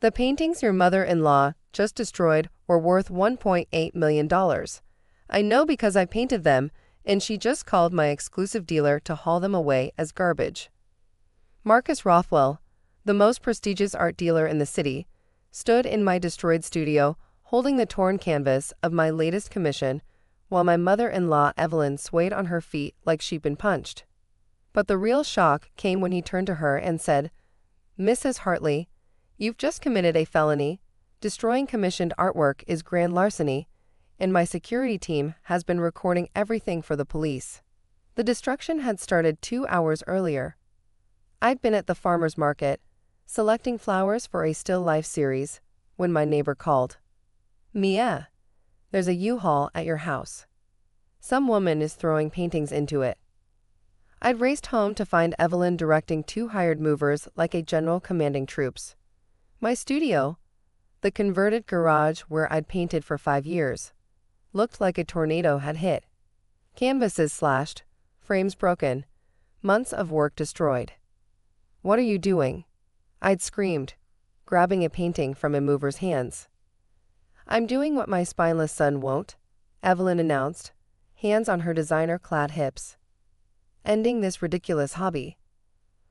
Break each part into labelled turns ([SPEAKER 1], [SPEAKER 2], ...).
[SPEAKER 1] The paintings your mother-in-law just destroyed were worth $1.8 million. I know because I painted them, and she just called my exclusive dealer to haul them away as garbage. Marcus Rothwell, the most prestigious art dealer in the city, stood in my destroyed studio holding the torn canvas of my latest commission while my mother-in-law Evelyn swayed on her feet like she'd been punched. But the real shock came when he turned to her and said, "Mrs. Hartley, you've just committed a felony. Destroying commissioned artwork is grand larceny, and my security team has been recording everything for the police." The destruction had started 2 hours earlier. I'd been at the farmer's market, selecting flowers for a still life series, when my neighbor called. "Mia, there's a U-Haul at your house. Some woman is throwing paintings into it." I'd raced home to find Evelyn directing 2 hired movers like a general commanding troops. My studio, the converted garage where I'd painted for 5 years, looked like a tornado had hit. Canvases slashed, frames broken, months of work destroyed. "What are you doing?" I'd screamed, grabbing a painting from a mover's hands. "I'm doing what my spineless son won't," Evelyn announced, hands on her designer-clad hips. "Ending this ridiculous hobby.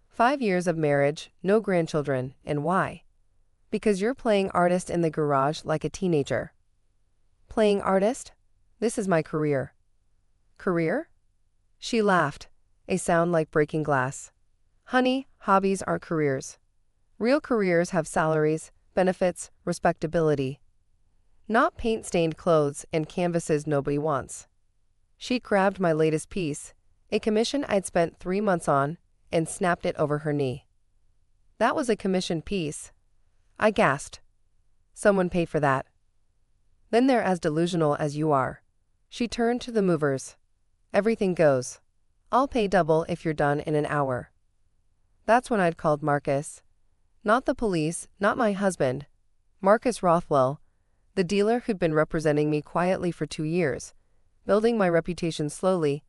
[SPEAKER 1] 5 years of marriage, no grandchildren, and why? Because you're playing artist in the garage like a teenager." "Playing artist? This is my career." "Career?" She laughed, a sound like breaking glass. "Honey, hobbies aren't careers. Real careers have salaries, benefits, respectability. Not paint-stained clothes and canvases nobody wants." She grabbed my latest piece, a commission I'd spent 3 months on, and snapped it over her knee. "That was a commissioned piece." I gasped. "Someone paid for that." "Then they're as delusional as you are." She turned to the movers. "Everything goes. I'll pay double if you're done in an hour." That's when I'd called Marcus. Not the police, not my husband. Marcus Rothwell, the dealer who'd been representing me quietly for 2 years, building my reputation slowly,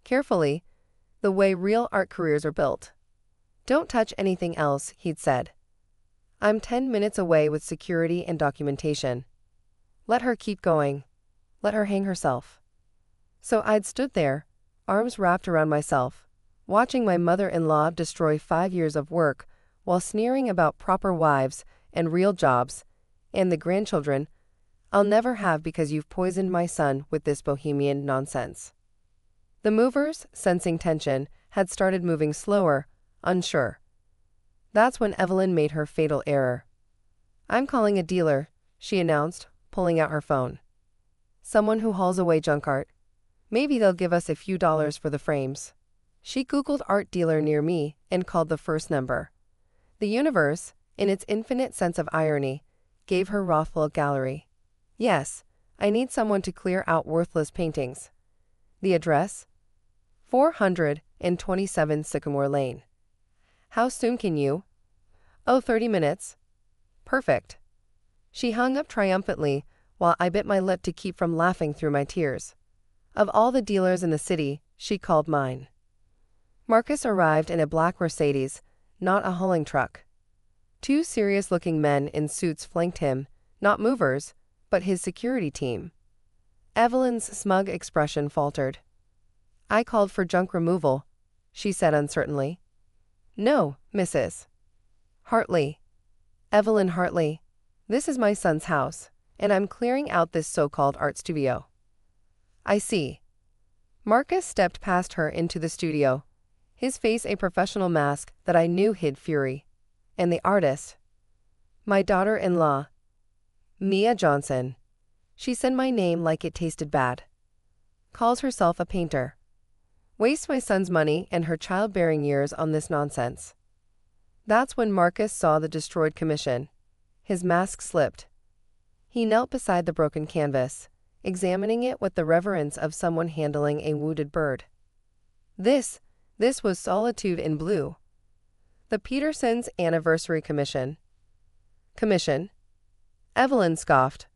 [SPEAKER 1] carefully, the way real art careers are built. "Don't touch anything else," he'd said. "I'm 10 minutes away with security and documentation. Let her keep going. Let her hang herself." So I'd stood there, arms wrapped around myself, watching my mother-in-law destroy 5 years of work while sneering about proper wives and real jobs, and the grandchildren I'll never have because you've poisoned my son with this bohemian nonsense. The movers, sensing tension, had started moving slower, unsure. That's when Evelyn made her fatal error. "I'm calling a dealer," she announced, pulling out her phone. "Someone who hauls away junk art. Maybe they'll give us a few dollars for the frames." She Googled art dealer near me and called the first number. The universe, in its infinite sense of irony, gave her Rothwell Gallery. "Yes, I need someone to clear out worthless paintings." The address? 427 Sycamore Lane. "How soon can you?" "Oh, 30 minutes. "Perfect." She hung up triumphantly while I bit my lip to keep from laughing through my tears. Of all the dealers in the city, she called mine. Marcus arrived in a black Mercedes, not a hauling truck. 2 serious-looking men in suits flanked him, not movers, but his security team. Evelyn's smug expression faltered. "I called for junk removal," she said uncertainly. "No, Mrs. Hartley. Evelyn Hartley. This is my son's house, and I'm clearing out this so-called art studio." "I see." Marcus stepped past her into the studio, his face a professional mask that I knew hid fury. "And the artist?" "My daughter-in-law, Mia Johnson." She said my name like it tasted bad. "Calls herself a painter. Wastes my son's money and her childbearing years on this nonsense." That's when Marcus saw the destroyed commission. His mask slipped. He knelt beside the broken canvas, examining it with the reverence of someone handling a wounded bird. This was Solitude in Blue. The Petersons' Anniversary Commission. "Commission?" Evelyn scoffed.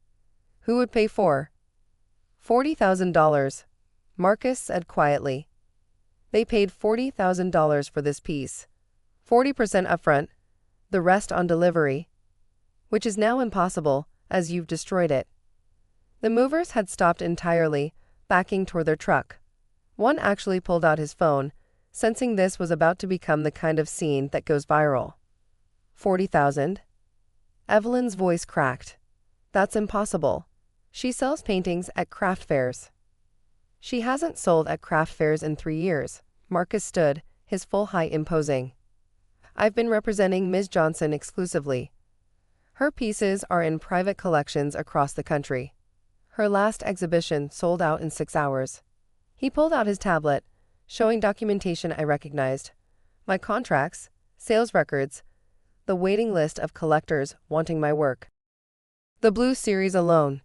[SPEAKER 1] "Who would pay for?" $40,000, Marcus said quietly. "They paid $40,000 for this piece. 40% upfront, the rest on delivery." which is now impossible, as you've destroyed it. The movers had stopped entirely, backing toward their truck. One actually pulled out his phone, sensing this was about to become the kind of scene that goes viral. 40,000? Evelyn's voice cracked. That's impossible. She sells paintings at craft fairs. She hasn't sold at craft fairs in 3 years. Marcus stood, his full height imposing. I've been representing Ms. Johnson exclusively. Her pieces are in private collections across the country. Her last exhibition sold out in 6 hours. He pulled out his tablet, showing documentation I recognized. My contracts, sales records, the waiting list of collectors wanting my work. The Blue Series alone.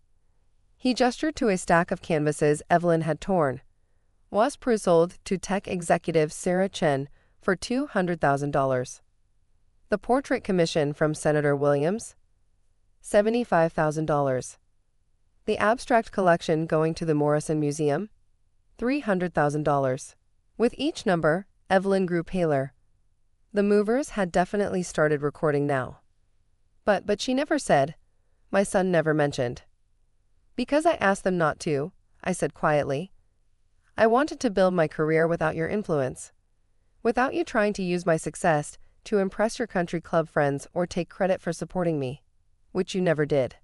[SPEAKER 1] He gestured to a stack of canvases Evelyn had torn. Was pre-sold to tech executive Sarah Chen for $200,000. The portrait commission from Senator Williams? $75,000. The abstract collection going to the Morrison Museum? $300,000. With each number, Evelyn grew paler. The movers had definitely started recording now. But she never said. My son never mentioned. Because I asked them not to, I said quietly. I wanted to build my career without your influence. Without you trying to use my success to impress your country club friends or take credit for supporting me, which you never did.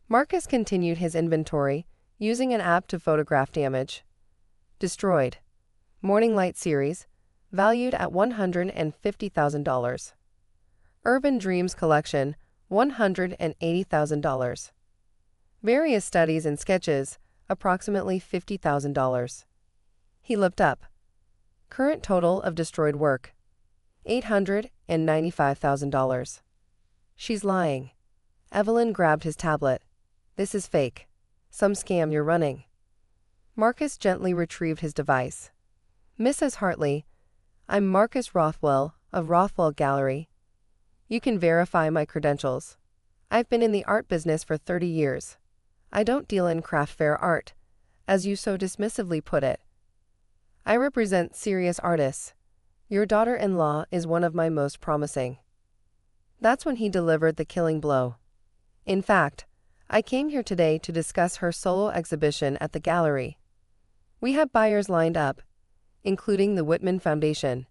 [SPEAKER 1] Marcus continued his inventory, using an app to photograph damage. Destroyed. Morning Light Series, valued at $150,000. Urban Dreams Collection, $180,000. Various studies and sketches, approximately $50,000. He looked up. Current total of destroyed work, $895,000. She's lying. Evelyn grabbed his tablet. This is fake. Some scam you're running. Marcus gently retrieved his device. Mrs. Hartley, I'm Marcus Rothwell of Rothwell Gallery. You can verify my credentials. I've been in the art business for 30 years. I don't deal in craft fair art, as you so dismissively put it. I represent serious artists. Your daughter-in-law is one of my most promising. That's when he delivered the killing blow. In fact, I came here today to discuss her solo exhibition at the gallery. We have buyers lined up, including the Whitman Foundation.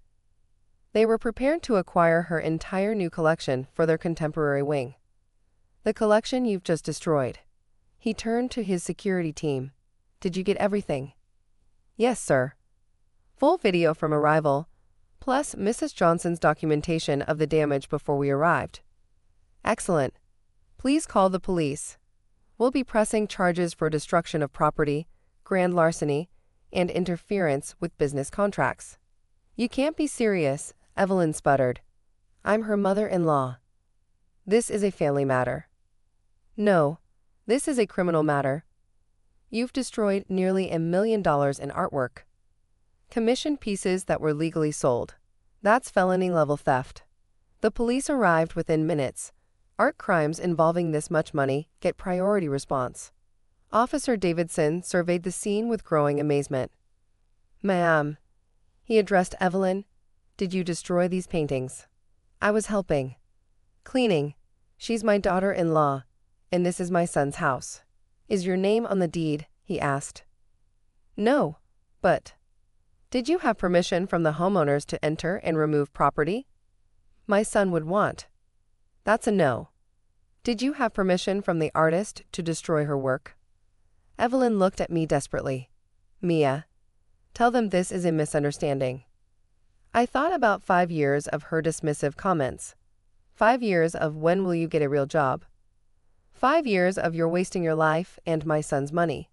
[SPEAKER 1] They were prepared to acquire her entire new collection for their contemporary wing. The collection you've just destroyed. He turned to his security team. Did you get everything? Yes, sir. Full video from arrival, plus Mrs. Johnson's documentation of the damage before we arrived. Excellent. Please call the police. We'll be pressing charges for destruction of property, grand larceny, and interference with business contracts. You can't be serious, Evelyn sputtered. I'm her mother-in-law. This is a family matter. No, this is a criminal matter. You've destroyed nearly $1 million in artwork. Commissioned pieces that were legally sold. That's felony-level theft. The police arrived within minutes. Art crimes involving this much money get priority response. Officer Davidson surveyed the scene with growing amazement. Ma'am, he addressed Evelyn, did you destroy these paintings? I was helping. Cleaning. She's my daughter-in-law, and this is my son's house. Is your name on the deed? He asked. No, but... Did you have permission from the homeowners to enter and remove property? My son would want. That's a no. Did you have permission from the artist to destroy her work? Evelyn looked at me desperately. Mia, tell them this is a misunderstanding. I thought about 5 years of her dismissive comments. 5 years of when will you get a real job? 5 years of you're wasting your life and my son's money.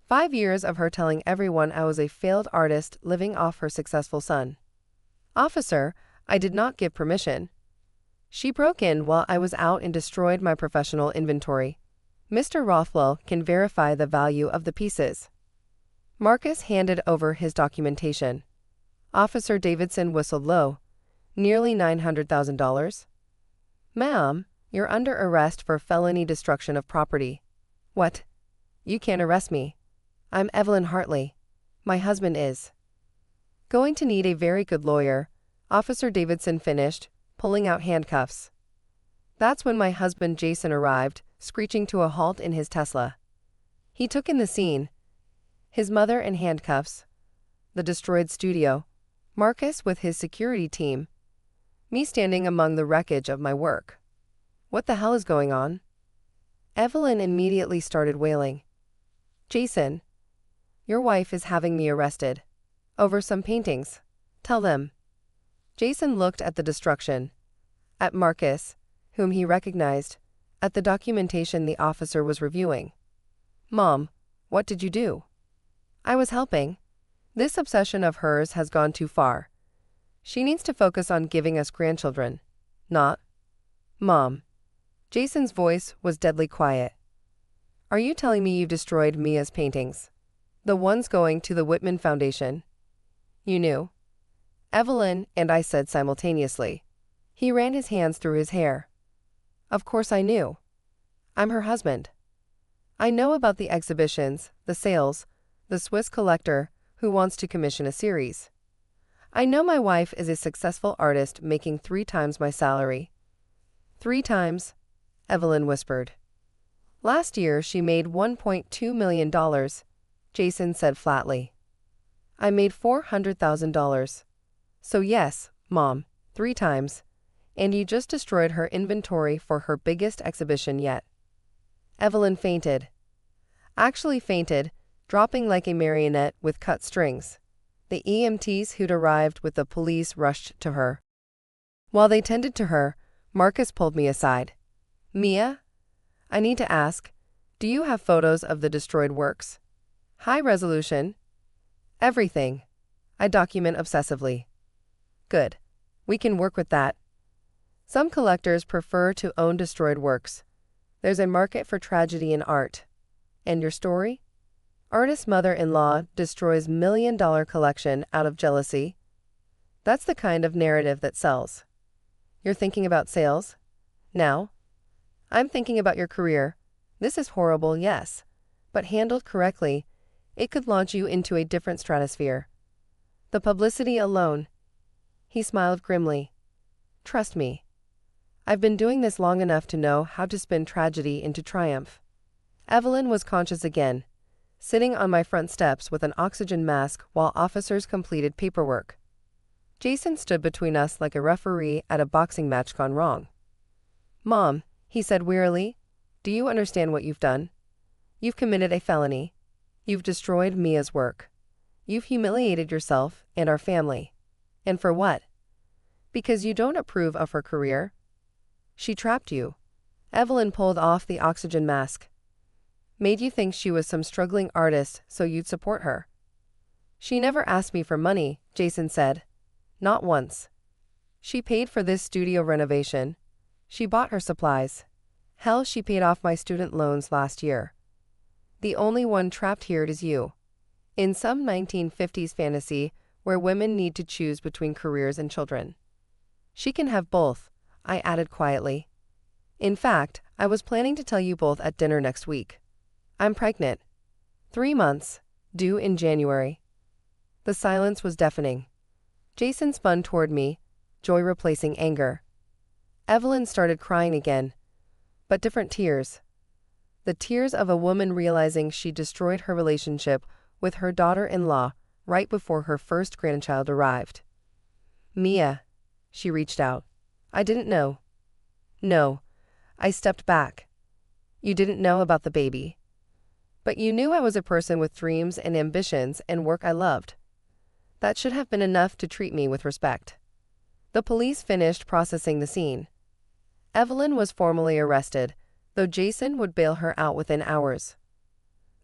[SPEAKER 1] 5 years of her telling everyone I was a failed artist living off her successful son. Officer, I did not give permission. She broke in while I was out and destroyed my professional inventory. Mr. Rothwell can verify the value of the pieces. Marcus handed over his documentation. Officer Davidson whistled low. Nearly $900,000. Ma'am, you're under arrest for felony destruction of property. What? You can't arrest me. I'm Evelyn Hartley. My husband is. Going to need a very good lawyer, Officer Davidson finished, pulling out handcuffs. That's when my husband Jason arrived, screeching to a halt in his Tesla. He took in the scene: his mother in handcuffs, the destroyed studio, Marcus with his security team, me standing among the wreckage of my work. What the hell is going on? Evelyn immediately started wailing. Jason, your wife is having me arrested. Over some paintings. Tell them. Jason looked at the destruction, at Marcus, whom he recognized, at the documentation the officer was reviewing. Mom, what did you do? I was helping. This obsession of hers has gone too far. She needs to focus on giving us grandchildren, not. Mom. Jason's voice was deadly quiet. Are you telling me you destroyed Mia's paintings? The ones going to the Whitman Foundation? You knew? Evelyn and I said simultaneously. He ran his hands through his hair. Of course I knew. I'm her husband. I know about the exhibitions, the sales, the Swiss collector who wants to commission a series. I know my wife is a successful artist making 3 times my salary. 3 times, Evelyn whispered. Last year she made $1.2 million, Jason said flatly. I made $400,000. So yes, Mom, 3 times. And you just destroyed her inventory for her biggest exhibition yet. Evelyn fainted. Actually fainted, dropping like a marionette with cut strings. The EMTs who'd arrived with the police rushed to her. While they tended to her, Marcus pulled me aside. Mia? I need to ask, do you have photos of the destroyed works? High resolution? Everything. I document obsessively. Good. We can work with that. Some collectors prefer to own destroyed works. There's a market for tragedy in art. And your story? Artist mother-in-law destroys $1 million collection out of jealousy. That's the kind of narrative that sells. You're thinking about sales? Now? I'm thinking about your career. This is horrible, yes. But handled correctly, it could launch you into a different stratosphere. The publicity alone. He smiled grimly. Trust me. I've been doing this long enough to know how to spin tragedy into triumph. Evelyn was conscious again, sitting on my front steps with an oxygen mask while officers completed paperwork. Jason stood between us like a referee at a boxing match gone wrong. Mom, he said wearily, do you understand what you've done? You've committed a felony. You've destroyed Mia's work. You've humiliated yourself and our family. And for what? Because you don't approve of her career. She trapped you. Evelyn pulled off the oxygen mask. Made you think she was some struggling artist so you'd support her. She never asked me for money, Jason said. Not once. She paid for this studio renovation. She bought her supplies. Hell, she paid off my student loans last year. The only one trapped here is you. In some 1950s fantasy where women need to choose between careers and children. She can have both, I added quietly. In fact, I was planning to tell you both at dinner next week. I'm pregnant. 3 months, due in January. The silence was deafening. Jason spun toward me, joy replacing anger. Evelyn started crying again, but different tears. The tears of a woman realizing she destroyed her relationship with her daughter-in-law right before her first grandchild arrived. Mia, she reached out. I didn't know. No, I stepped back. You didn't know about the baby. But you knew I was a person with dreams and ambitions and work I loved. That should have been enough to treat me with respect. The police finished processing the scene. Evelyn was formally arrested, though Jason would bail her out within hours.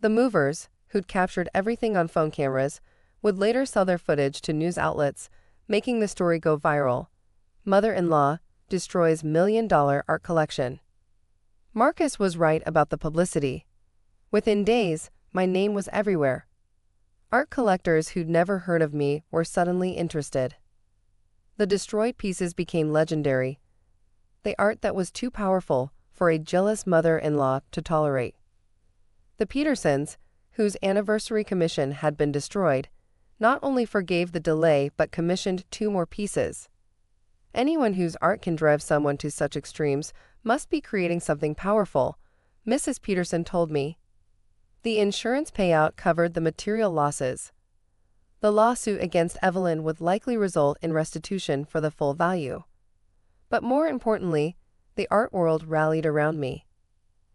[SPEAKER 1] The movers, who'd captured everything on phone cameras, would later sell their footage to news outlets, making the story go viral. Mother-in-law destroys $1 million art collection. Marcus was right about the publicity. Within days, my name was everywhere. Art collectors who'd never heard of me were suddenly interested. The destroyed pieces became legendary. The art that was too powerful for a jealous mother-in-law to tolerate. The Petersons, whose anniversary commission had been destroyed, not only forgave the delay but commissioned 2 more pieces. Anyone whose art can drive someone to such extremes must be creating something powerful, Mrs. Peterson told me. The insurance payout covered the material losses. The lawsuit against Evelyn would likely result in restitution for the full value. But more importantly, the art world rallied around me.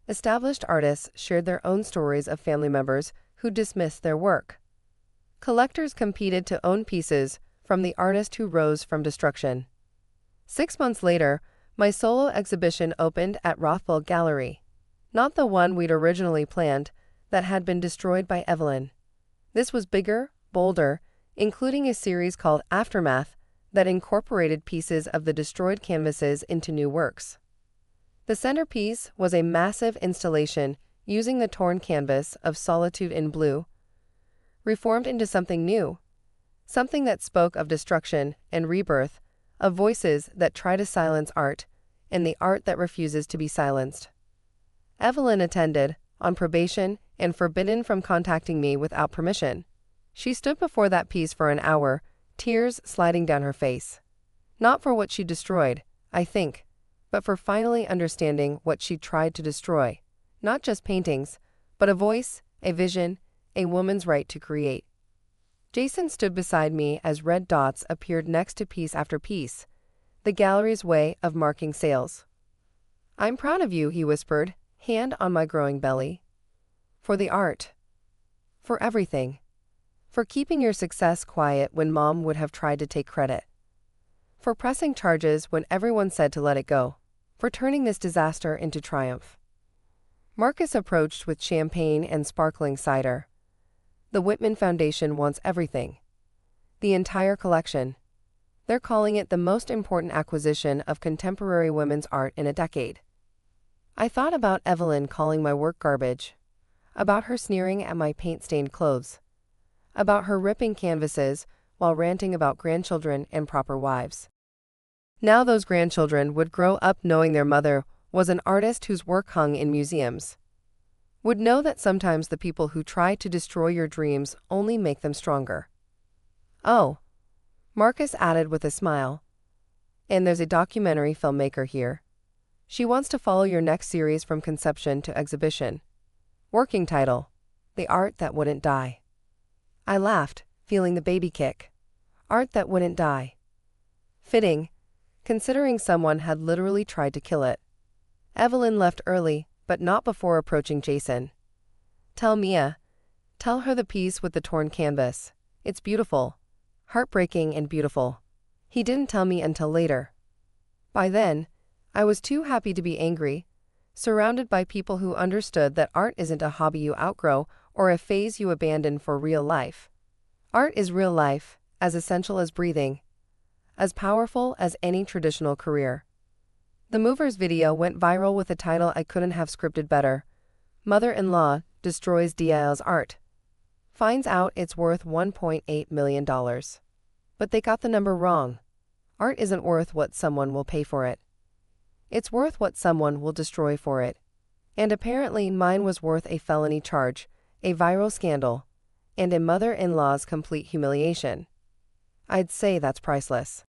[SPEAKER 1] Established artists shared their own stories of family members who dismissed their work. Collectors competed to own pieces from the artist who rose from destruction. 6 months later, my solo exhibition opened at Rothwell Gallery. Not the one we'd originally planned, that had been destroyed by Evelyn. This was bigger, bolder, including a series called Aftermath that incorporated pieces of the destroyed canvases into new works. The centerpiece was a massive installation using the torn canvas of Solitude in Blue, reformed into something new, something that spoke of destruction and rebirth, of voices that try to silence art, and the art that refuses to be silenced. Evelyn attended, on probation and forbidden from contacting me without permission. She stood before that piece for an hour, tears sliding down her face. Not for what she destroyed, I think, but for finally understanding what she tried to destroy. Not just paintings, but a voice, a vision, a woman's right to create. Jason stood beside me as red dots appeared next to piece after piece, the gallery's way of marking sales. "I'm proud of you," he whispered, hand on my growing belly. "For the art. For everything. For keeping your success quiet when Mom would have tried to take credit. For pressing charges when everyone said to let it go. For turning this disaster into triumph." Marcus approached with champagne and sparkling cider. "The Whitman Foundation wants everything. The entire collection. They're calling it the most important acquisition of contemporary women's art in a decade." I thought about Evelyn calling my work garbage, about her sneering at my paint-stained clothes, about her ripping canvases while ranting about grandchildren and proper wives. Now those grandchildren would grow up knowing their mother was an artist whose work hung in museums. Would know that sometimes the people who try to destroy your dreams only make them stronger. "Oh," Marcus added with a smile. "And there's a documentary filmmaker here. She wants to follow your next series from conception to exhibition. Working title, The Art That Wouldn't Die." I laughed, feeling the baby kick. Art that wouldn't die. Fitting, considering someone had literally tried to kill it. Evelyn left early, but not before approaching Jason. "Tell Mia. Tell her the piece with the torn canvas. It's beautiful. Heartbreaking and beautiful." He didn't tell me until later. By then, I was too happy to be angry, surrounded by people who understood that art isn't a hobby you outgrow or a phase you abandon for real life. Art is real life, as essential as breathing, as powerful as any traditional career. The Movers video went viral with a title I couldn't have scripted better. "Mother-in-law destroys Dial's art. Finds out it's worth $1.8 million. But they got the number wrong. Art isn't worth what someone will pay for it. It's worth what someone will destroy for it. And apparently mine was worth a felony charge, a viral scandal, and a mother-in-law's complete humiliation. I'd say that's priceless."